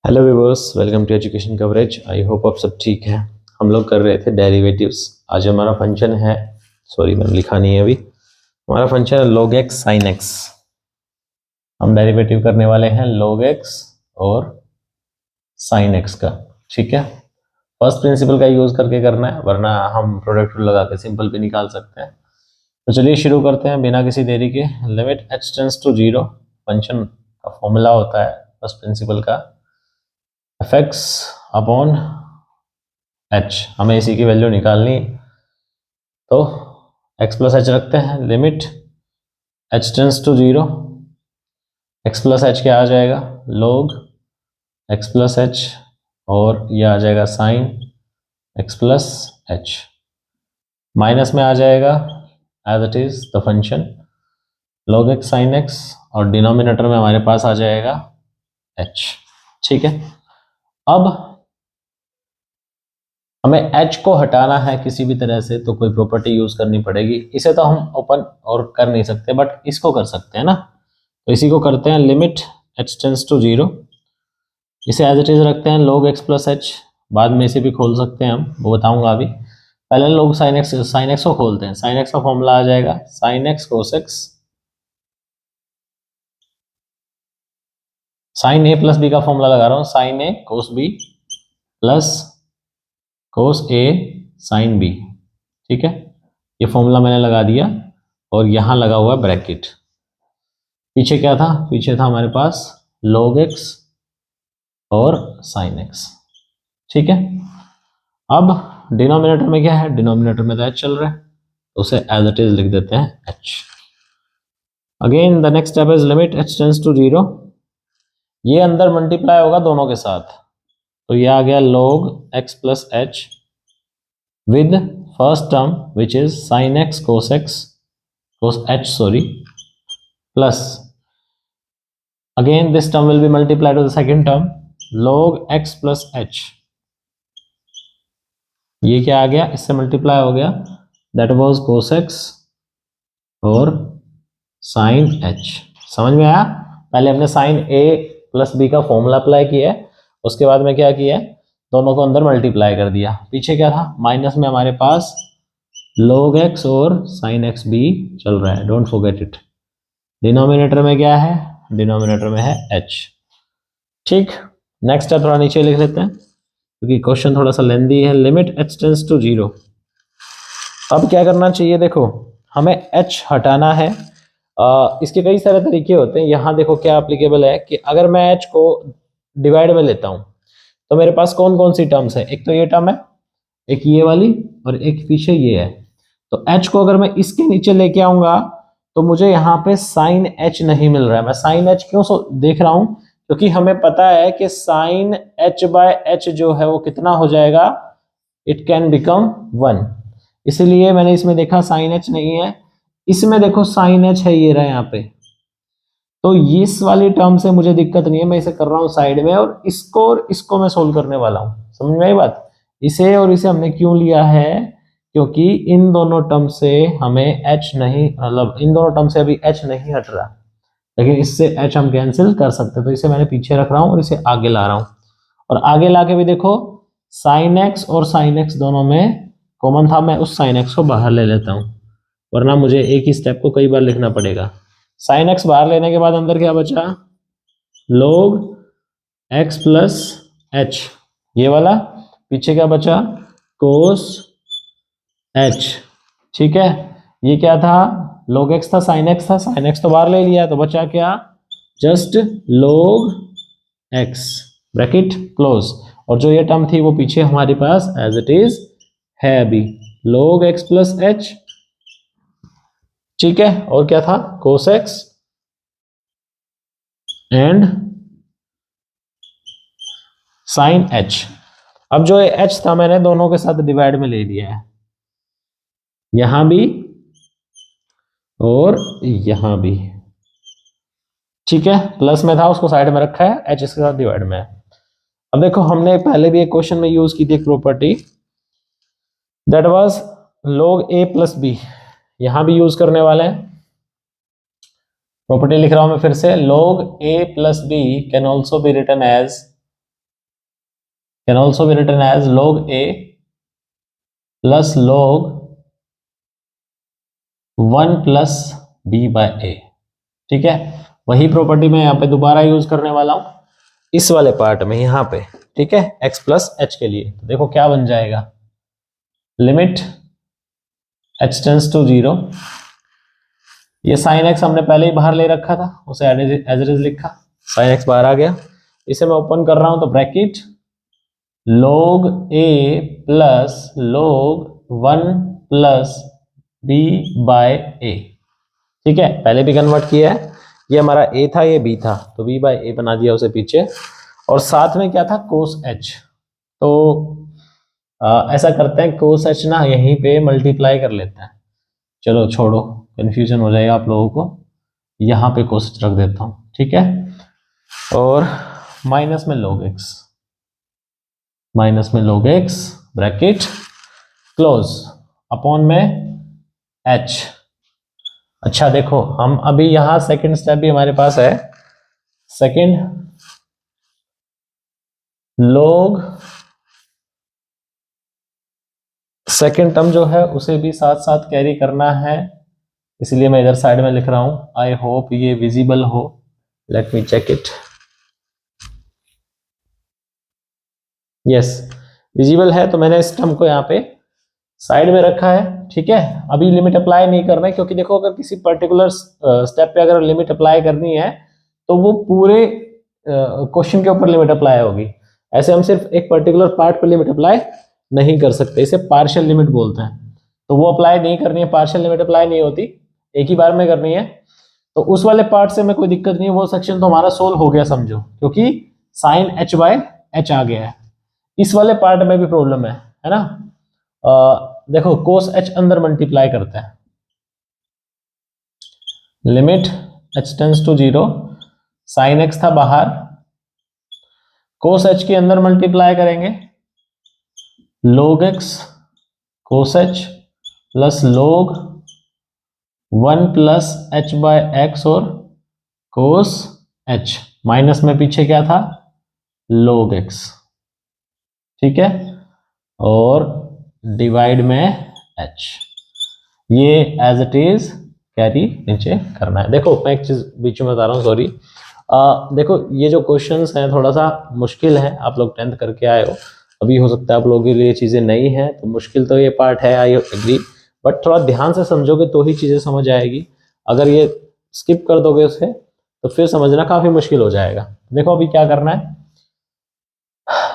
Hello viewers, welcome to education coverage. I hope आप सब ठीक हैं। हम लोग कर रहे थे डेरिवेटिव्स। आज हमारा फंक्शन है, सॉरी मैंने लिखा नहीं है अभी, हमारा फंक्शन है log x sin x। हम डेरिवेटिव करने वाले हैं log x और sin x का। ठीक है, फर्स्ट प्रिंसिपल का यूज करके करना है, वरना हम प्रोडक्ट रूल लगा के सिंपल भी निकाल सकते हैं। तो चलिए शुरू करते हैं बिना किसी देरी के। Limit h tends to 0, function का फॉर्मूला होता है फर्स्ट प्रिंसिपल का fx अपॉन h। हमें इसी की वैल्यू निकालनी, तो x प्लस एच रखते हैं। Limit h tends to 0, x plus h क्या आ जाएगा, log x प्लस एच, और ये आ जाएगा sine x plus h. Minus में आ जाएगा as it is the function log x sin x, और डिनोमिनेटर में हमारे पास आ जाएगा h। ठीक है, अब हमें h को हटाना है किसी भी तरह से, तो कोई प्रॉपर्टी यूज करनी पड़ेगी। इसे तो हम ओपन और कर नहीं सकते, बट इसको कर सकते हैं ना। तो इसी को करते हैं, लिमिट h टेंड्स टू 0, इसे एज इट इज रखते हैं log x प्लस एच। बाद में इसे भी खोल सकते हैं हम, वो बताऊंगा अभी। पहले log sin x को खोलते हैं। sin x का फॉर्मूला आ जाएगा sin x cos x, sin a plus b का फॉर्मूला लगा रहा हूँ, sin a cos b plus cos a sin b। ठीक है, ये फॉर्मूला मैंने लगा दिया, और यहां लगा हुआ ब्रैकेट। पीछे क्या था, पीछे था हमारे पास log x और sin x। ठीक है, अब डिनोमिनेटर में क्या है, डिनोमिनेटर में तो h चल रहा है, तो उसे एज इट इज लिख देते हैं h। Again the next step is limit h tends to 0, ये अंदर मल्टीप्लाई होगा दोनों के साथ, तो ये आ गया log x plus H with first term which is sin x cos h, sorry, plus again this term will be multiplied to the second term log x plus h। ये क्या आ गया, इससे मल्टीप्लाई हो गया, that was cos x और sin h। समझ में आया? पहले हमने sin a प्लस b का फॉर्मूला अप्लाई किया है, उसके बाद में क्या किया है, दोनों को अंदर मल्टीप्लाई कर दिया। पीछे क्या था, माइनस में हमारे पास log x और sin x भी चल रहा है, डोंट फॉरगेट इट। डिनोमिनेटर में क्या है, डिनोमिनेटर में है h। ठीक, नेक्स्ट है, थोड़ा नीचे लिख लेते हैं क्योंकि क्वेश्चन थोड़ा सा लेंदी है। लिमिट h टेंड्स टू 0, अब क्या करना चाहिए, देखो हमें h हटाना है। इसके कई सारे तरीके होते हैं। यहाँ देखो क्या एप्लीकेबल है कि अगर मैं h को डिवाइड में लेता हूँ, तो मेरे पास कौन कौन सी टर्म्स है, एक तो ये टर्म है, एक ये वाली, और एक पीछे ये है। तो h को अगर मैं इसके नीचे लेके आऊंगा, तो मुझे यहाँ पे sin h नहीं मिल रहा है। मैं sin h क्यों देख रहा हूं, क्योंकि हमें पता है कि sin h बाय h जो है वो कितना हो जाएगा, इट कैन बिकम 1। इसलिए मैंने इसमें देखा sin h नहीं है, इसमें देखो sin h है, ये रहा यहाँ पे। तो इस वाली टर्म से मुझे दिक्कत नहीं है, मैं इसे कर रहा हूँ साइड में, और इसको मैं सोल्व करने वाला हूँ। समझ में आई बात? इसे और इसे हमने क्यों लिया है, क्योंकि इन दोनों टर्म से हमें h नहीं, मतलब इन दोनों टर्म से अभी h नहीं हट रहा, लेकिन इससे h हम कैंसिल कर सकते हैं। तो इसे मैंने पीछे रख रहा हूँ और इसे आगे ला रहा हूँ, और आगे ला के भी देखो sin x और sin x दोनों में कॉमन था, मैं उस sin x को बाहर ले लेता हूँ, वरना मुझे एक ही स्टेप को कई बार लिखना पड़ेगा। sin x बाहर लेने के बाद अंदर क्या बचा, log x प्लस एच, ये वाला। पीछे क्या बचा, cos h। ठीक है, ये क्या था, log x था, sin x था, sin x तो बाहर ले लिया, तो बचा क्या, just log x, bracket close. और जो ये टर्म थी वो पीछे हमारे पास एज इट इज है अभी, log x प्लस एच। ठीक है, और क्या था, cos x and sin h। अब जो ये h था मैंने दोनों के साथ डिवाइड में ले लिया है, यहां भी और यहां भी। ठीक है, प्लस में था उसको साइड में रखा है, h इसके साथ डिवाइड में है। अब देखो हमने पहले भी एक क्वेश्चन में यूज की थी एक property, that was log a plus b, यहां भी यूज करने वाले हैं। प्रॉपर्टी लिख रहा हूं मैं फिर से, log a plus b can also be written as can also be written as log a plus log 1 plus b by a। ठीक है, वही प्रॉपर्टी मैं यहाँ पे दोबारा यूज करने वाला हूं इस वाले पार्ट में यहाँ पे। ठीक है, x प्लस एच के लिए। तो देखो क्या बन जाएगा, लिमिट h टेंस टू 0, ये साइन एक्स हमने पहले ही बाहर ले रखा था, उसे एज इट इज लिखा, साइन एक्स बाहर आ गया। इसे मैं ओपन कर रहा हूं तो bracket log a plus log 1 plus b by a। ठीक है, पहले भी कन्वर्ट किया है, ये हमारा a था, ये b था, तो b बाय a बना दिया उसे पीछे, और साथ में क्या था, cos h। तो ऐसा करते हैं, cos h ना यहीं पे मल्टीप्लाई कर लेते हैं। चलो छोड़ो, कंफ्यूजन हो जाएगा आप लोगों को, यहाँ पे cos h रख देता हूँ। ठीक है, और माइनस में log x, माइनस में log x bracket close upon में h। अच्छा देखो, हम अभी यहां सेकंड स्टेप भी हमारे पास है, सेकंड log सेकंड टर्म जो है उसे भी साथ साथ कैरी करना है, इसलिए मैं इधर साइड में लिख रहा हूं। आई होप ये विजिबल हो, let me check it. Yes, visible है, तो मैंने इस टर्म को यहाँ पे साइड में रखा है। ठीक है, अभी लिमिट अप्लाई नहीं करना है, क्योंकि देखो अगर किसी पर्टिकुलर स्टेप पे अगर लिमिट अप्लाई करनी है तो वो पूरे क्वेश्चन के ऊपर लिमिट अप्लाई होगी। ऐसे हम सिर्फ एक पर्टिकुलर पार्ट पे लिमिट अप्लाई नहीं कर सकते, इसे पार्शियल लिमिट बोलते हैं। तो वो अप्लाई नहीं करनी है, पार्शियल लिमिट अप्लाई नहीं होती, एक ही बार में करनी है। तो उस वाले पार्ट से हमें कोई दिक्कत नहीं है, वो सेक्शन तो हमारा सोल्व हो गया समझो, क्योंकि साइन एच बाय एच आ गया है। इस वाले पार्ट में भी प्रॉब्लम है ना। देखो कोस एच अंदर मल्टीप्लाई करता है, limit h tends to 0, sine x था बाहर, कोस एच के अंदर मल्टीप्लाई करेंगे, log x cos h plus log 1 plus h by x और कोस एच, माइनस में पीछे क्या था, log x। ठीक है, और डिवाइड में h, ये एज इट इज कैरी नीचे करना है। देखो मैं एक चीज बीच में बता रहा हूँ, सॉरी। देखो ये जो क्वेश्चंस हैं थोड़ा सा मुश्किल है, आप लोग 10th करके आए हो, अभी हो सकता है आप लोगों के लिए चीजें नई हैं, तो मुश्किल तो ये पार्ट है, आई एग्री, बट थोड़ा ध्यान से समझोगे तो ही चीजें समझ आएगी। अगर ये स्किप कर दोगे उसे तो फिर समझना काफी मुश्किल हो जाएगा। देखो अभी क्या करना है,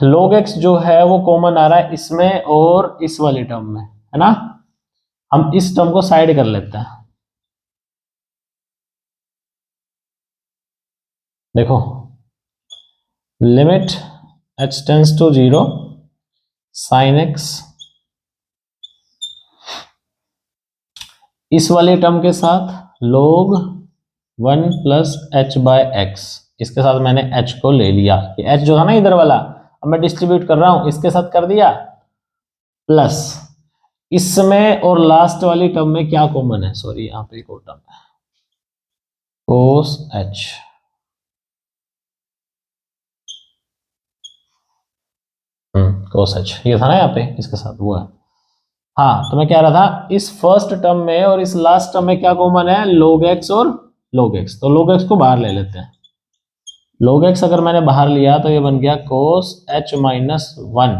log x जो है वो कॉमन आ रहा है इसमें और इस वाली टर्म में, है ना। हम इस टर्म को साइड कर लेते हैं। देखो limit h tends to 0, sine x इस वाले टर्म के साथ log 1 plus h by x, इसके साथ मैंने h को ले लिया, ये h जो था ना इधर वाला, अब मैं डिस्ट्रीब्यूट कर रहा हूं, इसके साथ कर दिया, प्लस इसमें और लास्ट वाली टर्म में क्या कॉमन है, सॉरी यहां पे एक और टर्म है, cos h। cos h ये था ना यहाँ पे, इसके साथ वो है। हाँ, तो मैं कह रहा था इस फर्स्ट टर्म में और इस लास्ट टर्म में क्या कॉमन है, log x और log x, तो log x को बाहर ले लेते हैं। log x अगर मैंने बाहर लिया तो ये बन गया cos h minus 1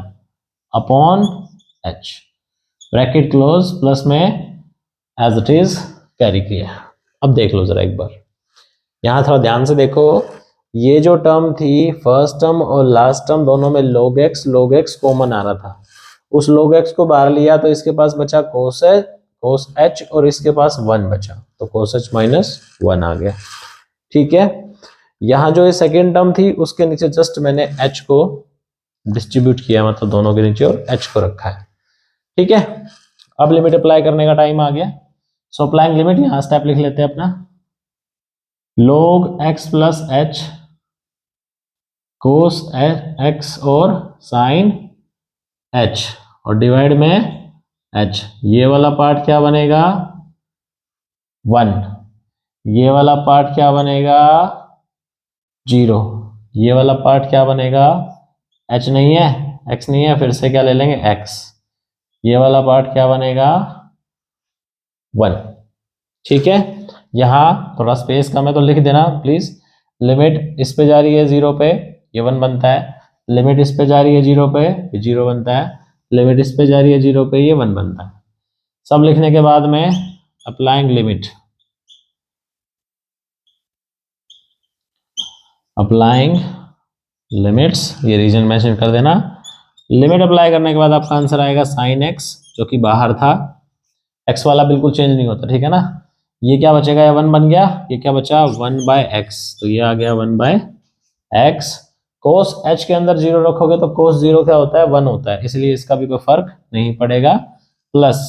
upon h, bracket close, plus में एज इट इज कैरी किया। अब देख लो जरा एक बार, यहां थोड़ा ध्यान से देखो, ये जो टर्म थी फर्स्ट टर्म और लास्ट टर्म दोनों में log x कॉमन आ रहा था, उस log x को बाहर लिया तो इसके पास बचा cos h और इसके पास 1 बचा, तो cos h माइनस 1 आ गया। ठीक है, यहां जो ये सेकेंड टर्म थी उसके नीचे जस्ट मैंने h को डिस्ट्रीब्यूट किया, मतलब दोनों के नीचे, और h को रखा है। ठीक है, अब लिमिट अप्लाई करने का टाइम आ गया। सो अप्लाइंग लिमिट, यहां स्टेप लिख लेते हैं अपना, log x प्लस एच कोस x और साइन h, और डिवाइड में h, ये वाला पार्ट क्या बनेगा 1, ये वाला पार्ट क्या बनेगा 0, ये वाला पार्ट क्या बनेगा, h नहीं है, x नहीं है, फिर से क्या ले लेंगे x, ये वाला पार्ट क्या बनेगा 1। ठीक है, यहाँ थोड़ा स्पेस कम है तो लिख देना प्लीज। लिमिट इस पे जा रही है 0 पे, ये 1 बनता है। लिमिट इस पे जा रही है 0 पे, ये 0 बनता है। लिमिट इस पे जा रही है 0 पे, ये 1 बनता है। सब लिखने के बाद में अप्लाइंग लिमिट, अप्लाइंग लिमिट्स, ये रीजन मेंशन कर देना। लिमिट अप्लाई करने के बाद आपका आंसर आएगा साइन एक्स, जो कि बाहर था। एक्स वाला बिल्कुल चेंज नहीं होता, ठीक है ना। ये क्या बचेगा, ये 1 बन गया, ये क्या बचा 1/x, तो ये आ गया 1/x। कोस h के अंदर 0 रखोगे तो कोस 0 क्या होता है 1 होता है, इसलिए इसका भी कोई फर्क नहीं पड़ेगा। प्लस,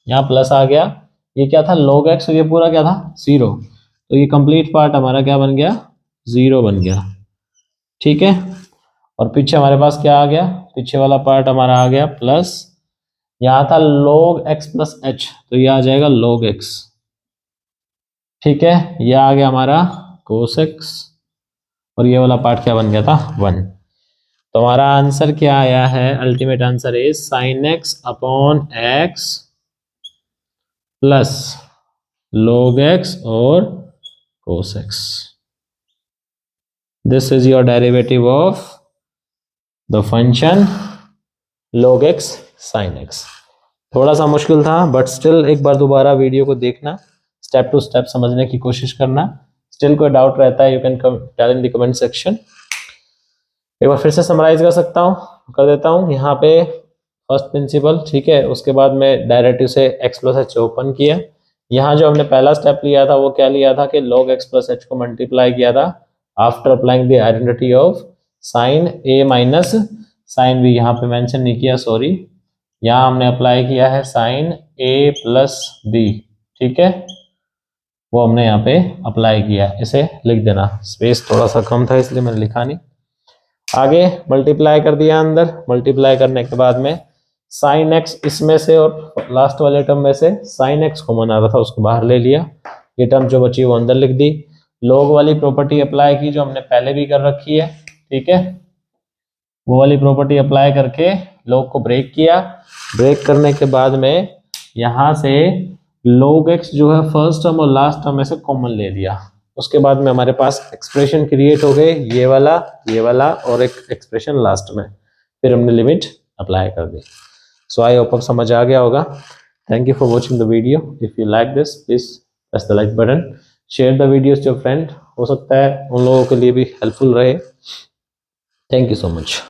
यहाँ प्लस आ गया, ये क्या था log x, ये पूरा क्या था 0, तो ये कंप्लीट पार्ट हमारा क्या बन गया 0 बन गया। ठीक है, और पीछे हमारे पास क्या आ गया, पीछे वाला पार्ट हमारा आ गया प्लस, यहाँ था log x प्लस h, तो ये आ जाएगा log x। ठीक है, ये आ गया हमारा cos x, और ये वाला पार्ट क्या बन गया था 1। तो हमारा आंसर क्या आया है, ultimate answer is sine x upon x plus log x और cos x। This is your derivative of the function log x sin x। थोड़ा सा मुश्किल था बट स्टिल एक बार दोबारा वीडियो को देखना, स्टेप टू स्टेप समझने की कोशिश करना। स्टिल कोई डाउट रहता है you can tell in the comment section. एक बार फिर से समराइज कर देता हूँ यहाँ पे फर्स्ट प्रिंसिपल। ठीक है, उसके बाद में डायरेक्टिव से x प्लस एच ओपन किया। यहाँ जो हमने पहला स्टेप लिया था वो क्या लिया था कि log x प्लस एच को मल्टीप्लाई किया था after applying the identity of sine a minus sine b। यहाँ पे मेंशन नहीं किया, सॉरी, यहाँ हमने अप्लाई किया है साइन a प्लस b। ठीक है, वो हमने यहाँ पे अप्लाई किया, इसे लिख देना। स्पेस थोड़ा सा कम था इसलिए मैंने लिखा नहीं। आगे मल्टीप्लाई कर दिया, अंदर मल्टीप्लाई करने के बाद में साइन एक्स इसमें से और लास्ट वाले टर्म में से साइन एक्स कॉमन आ रहा था, उसको बाहर ले लिया। ये टर्म जो बची वो अंदर लिख दी। लॉग वाली प्रॉपर्टी अप्लाई की जो हमने पहले भी कर रखी है। ठीक है, वो वाली प्रॉपर्टी अप्लाई करके लॉग को ब्रेक किया। ब्रेक करने के बाद में यहाँ से log x जो है फर्स्ट टर्म और लास्ट टर्म में से कॉमन ले लिया। उसके बाद में हमारे पास एक्सप्रेशन क्रिएट हो गए, ये वाला और एक एक्सप्रेशन लास्ट में। फिर हमने लिमिट अप्लाई कर दी। सो आई होप समझ आ गया होगा। Thank you for watching the video. If you like this please press the like button, share the videos to your friend, हो सकता है उन लोगों के लिए भी हेल्पफुल रहे। Thank you so much.